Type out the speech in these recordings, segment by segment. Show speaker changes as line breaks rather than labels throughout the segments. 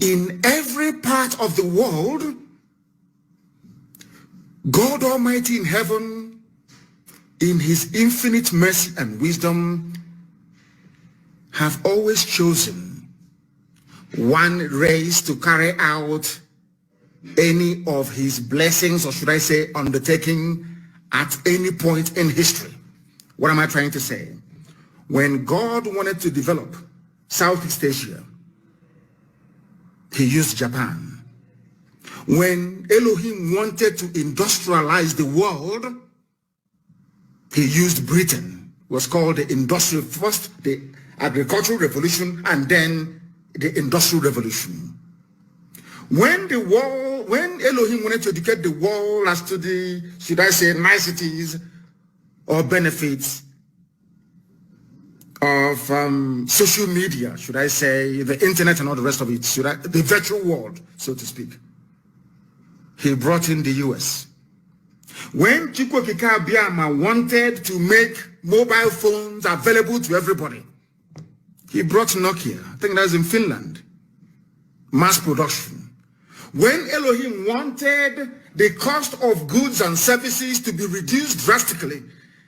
In every part of the world, God Almighty in heaven, in his infinite mercy and wisdom, have always chosen one race to carry out any of his blessings, or should I say undertaking, at any point in history. What am I trying to say? When God wanted to develop Southeast Asia, he used Japan. When Elohim wanted to industrialize the world, he used Britain. It was called the industrial, first the agricultural revolution and then the industrial revolution. When Elohim wanted to educate the world as to the, should I say, niceties or benefits of social media, should I say, the internet and all the rest of it, the virtual world, so to speak, he brought in the US. When chukwuemeka wanted to make mobile phones available to everybody, he brought Nokia. I think that's in Finland. Mass production. When Elohim wanted the cost of goods and services to be reduced drastically,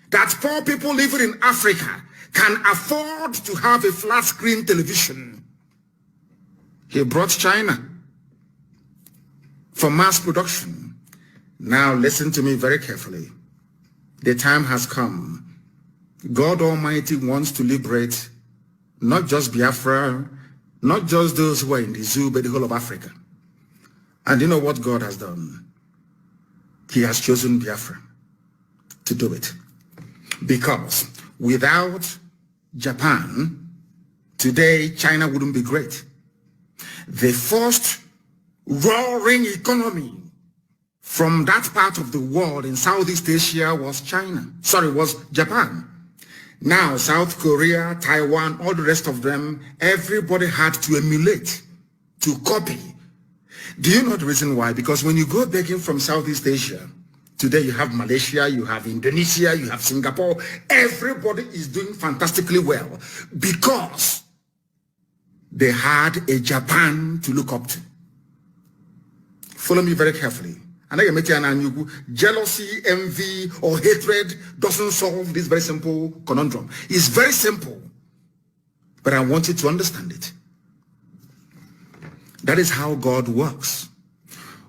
that poor people living in Africa can afford to have a flat screen television, he brought China for mass production. Now listen to me very carefully. The time has come. God Almighty wants to liberate not just Biafra, not just those who are in the zoo, but the whole of Africa. And you know what God has done? He has chosen Biafra to do it. Because without Japan, today China wouldn't be great. The first roaring economy from that part of the world in Southeast Asia was Japan. Now South Korea, Taiwan, all the rest of them, everybody had to emulate, to copy. Do you know the reason why? Because when you go begging from Southeast Asia, today you have Malaysia, you have Indonesia, you have Singapore, everybody is doing fantastically well because they had a Japan to look up to. Follow me very carefully. Jealousy, envy, or hatred doesn't solve this very simple conundrum. It's very simple, but I want you to understand it. That is how God works.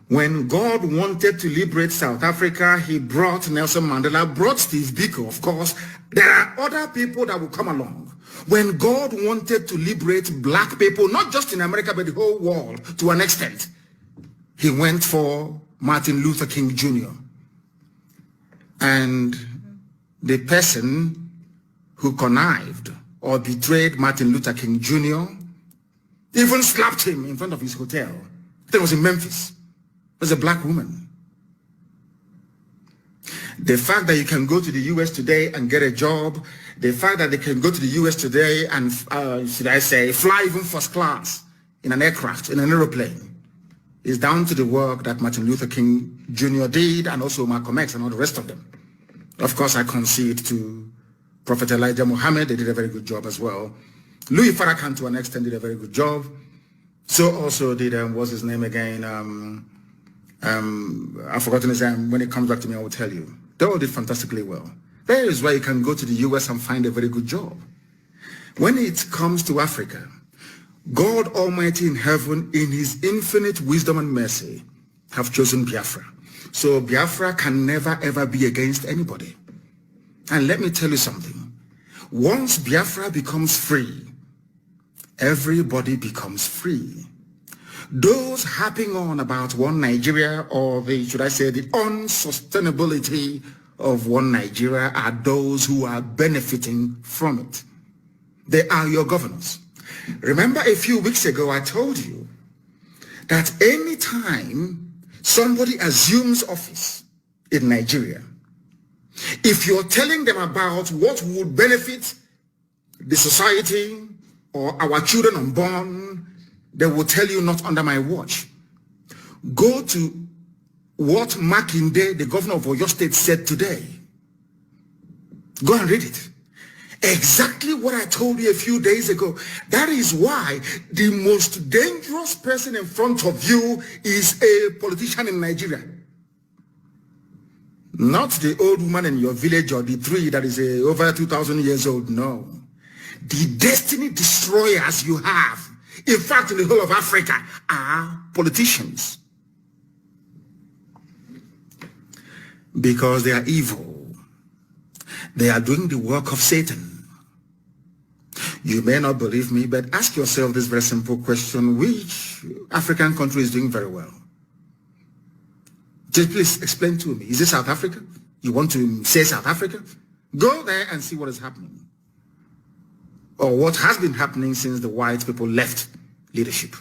When God wanted to liberate South Africa, he brought Nelson Mandela, brought Steve Biko, of course. There are other people that will come along. When God wanted to liberate black people, not just in America, but the whole world to an extent, he went for Martin Luther King Jr. And the person who connived or betrayed Martin Luther King Jr. even slapped him in front of his hotel. I think it was in Memphis. It was a black woman. The fact that you can go to the US today and get a job, the fact that they can go to the US today and, should I say, fly even first class in an aircraft, in an aeroplane, is down to the work that Martin Luther King Jr. did, and also Malcolm X and all the rest of them. Of course, I concede to Prophet Elijah Muhammad. They did a very good job as well. Louis Farrakhan, to an extent, did a very good job. So also did, what's his name again? I've forgotten his name. When it comes back to me, I will tell you. They all did fantastically well. That is why you can go to the US and find a very good job. When it comes to Africa, God Almighty in heaven, in his infinite wisdom and mercy, have chosen Biafra. So Biafra can never ever be against anybody. And let me tell you something. Once Biafra becomes free, everybody becomes free. Those harping on about one Nigeria, or the, should I say, the unsustainability of one Nigeria, are those who are benefiting from it. They are your governors. Remember a few weeks ago I told you that any time somebody assumes office in Nigeria, if you're telling them about what would benefit the society or our children unborn, they will tell you, not under my watch. Go to what Makinde, the governor of Oyo State, said today. Go and read it. Exactly what I told you a few days ago. That is why the most dangerous person in front of you is a politician in Nigeria. Not the old woman in your village or the tree that is over 2,000 years old. No. The destiny destroyers you have, in fact, in the whole of Africa, are politicians. Because they are evil. They are doing the work of Satan. You may not believe me, but ask yourself this very simple question: which African country is doing very well? Just please explain to me. Is it South Africa? You want to say South Africa? Go there and see what is happening. Or what has been happening since the white people left leadership.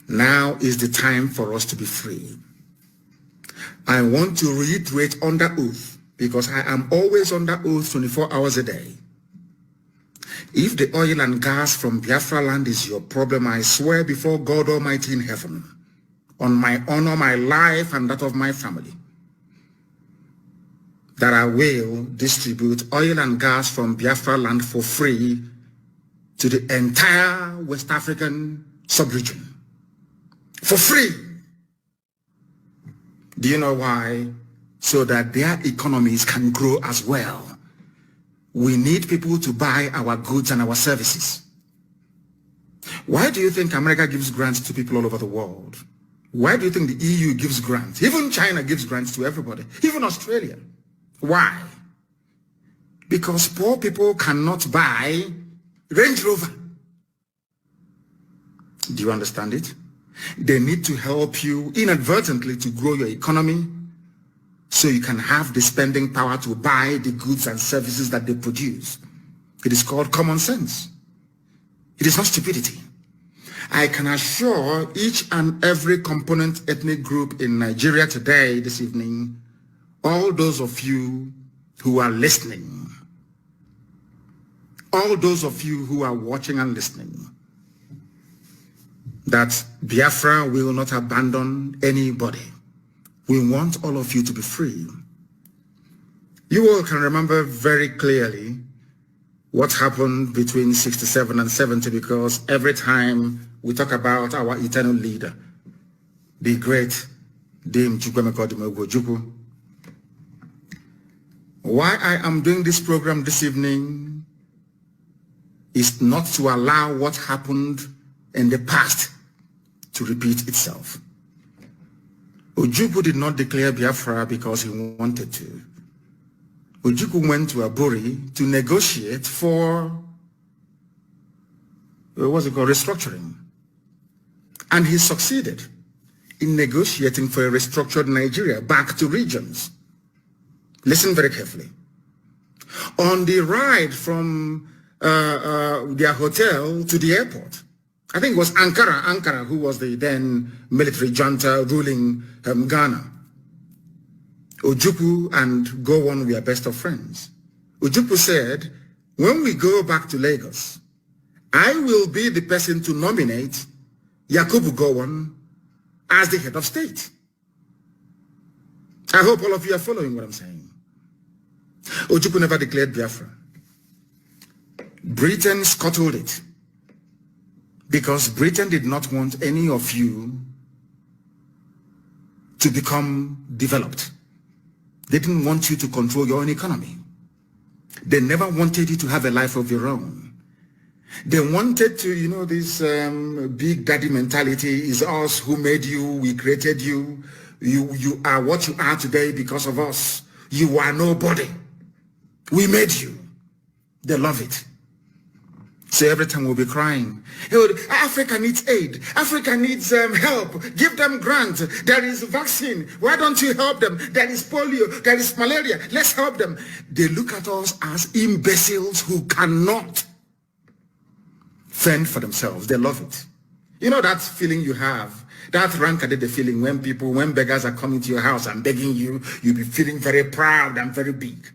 Now is the time for us to be free. I want to reiterate under oath, because I am always under oath 24 hours a day. If the oil and gas from Biafra land is your problem, I swear before God Almighty in heaven, on my honor, my life, and that of my family, that I will distribute oil and gas from Biafra land for free to the entire West African sub-region. For free. Do you know why? So that their economies can grow as well. We need people to buy our goods and our services. Why do you think America gives grants to people all over the world? Why do you think the EU gives grants? Even China gives grants to everybody, even Australia. Why? Because poor people cannot buy Range Rover. Do you understand it? They need to help you inadvertently to grow your economy, so you can have the spending power to buy the goods and services that they produce. It is called common sense. It is not stupidity. I can assure each and every component ethnic group in Nigeria today, this evening, all those of you who are listening, all those of you who are watching and listening, that Biafra will not abandon anybody. We want all of you to be free. You all can remember very clearly what happened between 67 and 70, because every time we talk about our eternal leader, the great Dame Chukwuemeka Odimegu Ojukwu, why I am doing this program this evening is not to allow what happened in the past to repeat itself. Ojukwu did not declare Biafra because he wanted to. Ojukwu went to Aburi to negotiate for, what's it called, restructuring. And he succeeded in negotiating for a restructured Nigeria back to regions. Listen very carefully. On the ride from their hotel to the airport, I think it was Ankara who was the then military junta ruling Ghana. Ojukwu and Gowon were best of friends. Ojukwu said, when we go back to Lagos, I will be the person to nominate Yakubu Gowon as the head of state. I hope all of you are following what I'm saying. Ojukwu never declared Biafra. Britain scuttled it, because Britain did not want any of you to become developed. They didn't want you to control your own economy. They never wanted you to have a life of your own. They wanted to, this big daddy mentality, is us who made you, we created you, you are what you are today because of us. You are nobody. We made you. They love it. So every time we'll be crying, Africa needs aid. Africa needs help. Give them grants. There is vaccine. Why don't you help them? There is polio. There is malaria. Let's help them. They look at us as imbeciles who cannot fend for themselves. They love it. You know that feeling you have, that rancadede feeling when beggars are coming to your house and begging you, you'll be feeling very proud and very big.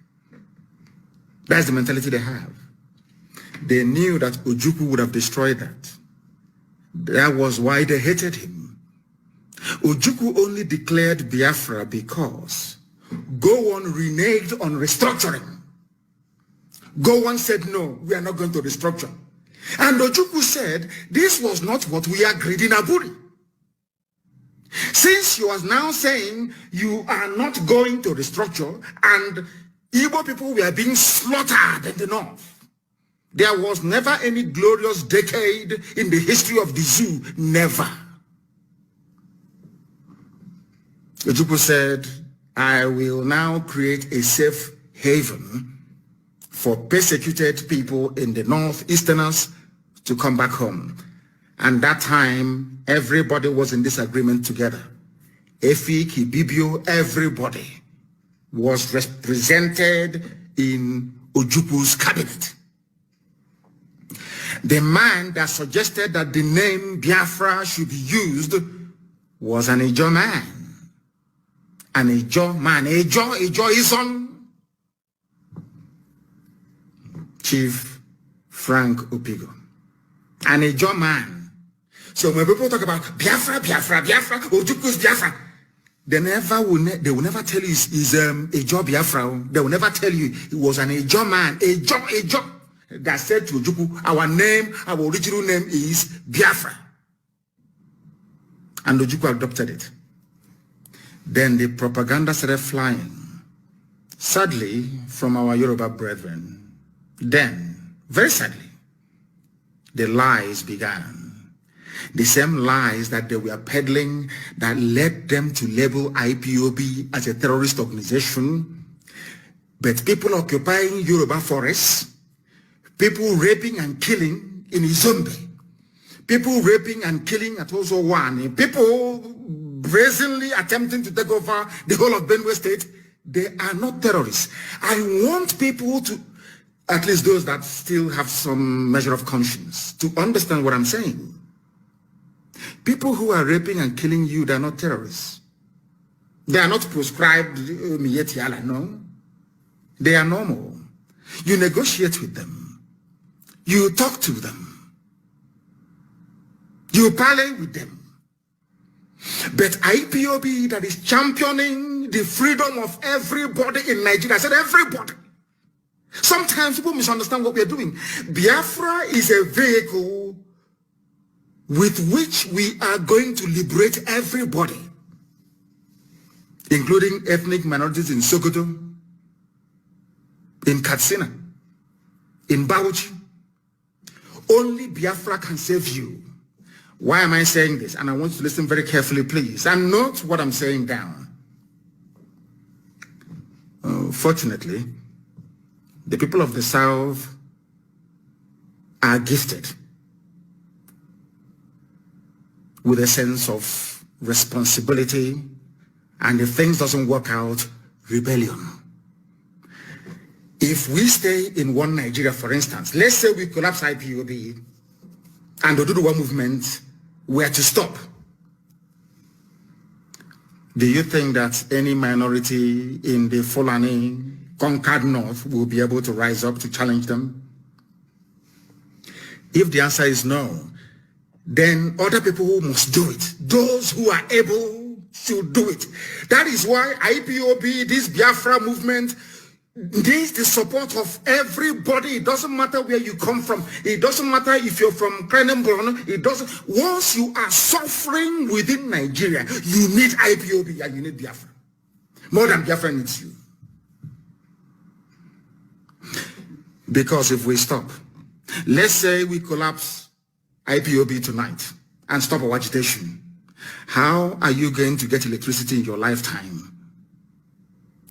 That's the mentality they have. They knew that Ojukwu would have destroyed that. That was why they hated him. Ojukwu only declared Biafra because Gowon reneged on restructuring. Gowon said, no, we are not going to restructure. And Ojukwu said, this was not what we agreed in Aburi. Since you are now saying you are not going to restructure and Igbo people were being slaughtered in the north, there was never any glorious decade in the history of the zoo. Never. Ojukwu said, I will now create a safe haven for persecuted people in the northeasterners to come back home. And that time, everybody was in this agreement together. Efi, Kibibio, everybody was represented in Ojukwu's cabinet. The man that suggested that the name Biafra should be used was an Ijo man. An Ijo man. Ijo is on Chief Frank Opigo. An Ijo man. So when people talk about Biafra, Ojukwu's Biafra, they will never tell you he's Ijo Biafra. They will never tell you he was an Ijo man, Ijo, that said to Ojukwu, our original name is Biafra. And Ojukwu adopted it. Then the propaganda started flying. Sadly, from our Yoruba brethren. Then, very sadly, the lies began. The same lies that they were peddling that led them to label IPOB as a terrorist organization. But people occupying Yoruba forests, people raping and killing in Izombe, people raping and killing at Ozo1, people brazenly attempting to take over the whole of Benue State, they are not terrorists. I want people to, at least those that still have some measure of conscience, to understand what I'm saying. People who are raping and killing you, they are not terrorists. They are not proscribed, no. They are normal. You negotiate with them. You talk to them. You parley with them. But IPOB that is championing the freedom of everybody in Nigeria, I said everybody. Sometimes people misunderstand what we are doing. Biafra is a vehicle with which we are going to liberate everybody, including ethnic minorities in Sokoto, in Katsina, in Bauchi. Only Biafra can save you. Why am I saying this? And I want you to listen very carefully, please, and note what I'm saying down. Fortunately, the people of the South are gifted with a sense of responsibility, and if things doesn't work out, rebellion. If we stay in one Nigeria, for instance, let's say we collapse IPOB and the Oduduwa movement were to stop, do you think that any minority in the Fulani conquered North will be able to rise up to challenge them? If the answer is no, then other people must do it. Those who are able should do it. That is why IPOB, this Biafra movement, needs the support of everybody. It doesn't matter where you come from. It doesn't matter if you're from Krenenborn. It doesn't. Once you are suffering within Nigeria, you need IPOB and you need Biafra. More than Biafra needs you. Because if we stop, let's say we collapse IPOB tonight and stop our agitation, how are you going to get electricity in your lifetime?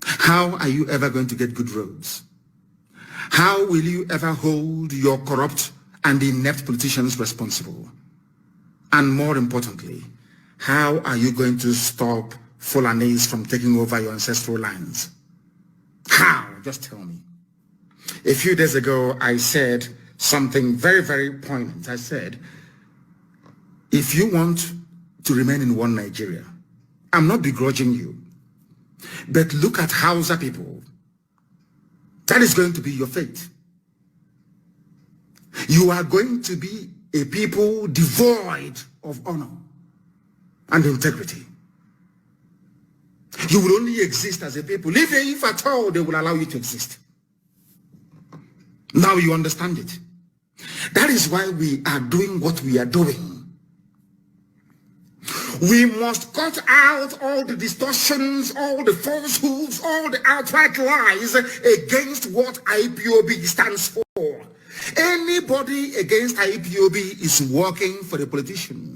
How are you ever going to get good roads? How will you ever hold your corrupt and inept politicians responsible? And more importantly, how are you going to stop Fulanis from taking over your ancestral lands? How? Just tell me. A few days ago, I said something very, very poignant. I said, if you want to remain in one Nigeria, I'm not begrudging you, but look at Hausa people. That is going to be your fate. You are going to be a people devoid of honor and integrity. You will only exist as a people, even if at all they will allow you to exist. Now you understand it. That is why we are doing what we are doing. We must cut out all the distortions, all the falsehoods, all the outright lies against what IPOB stands for. Anybody against IPOB is working for the politician.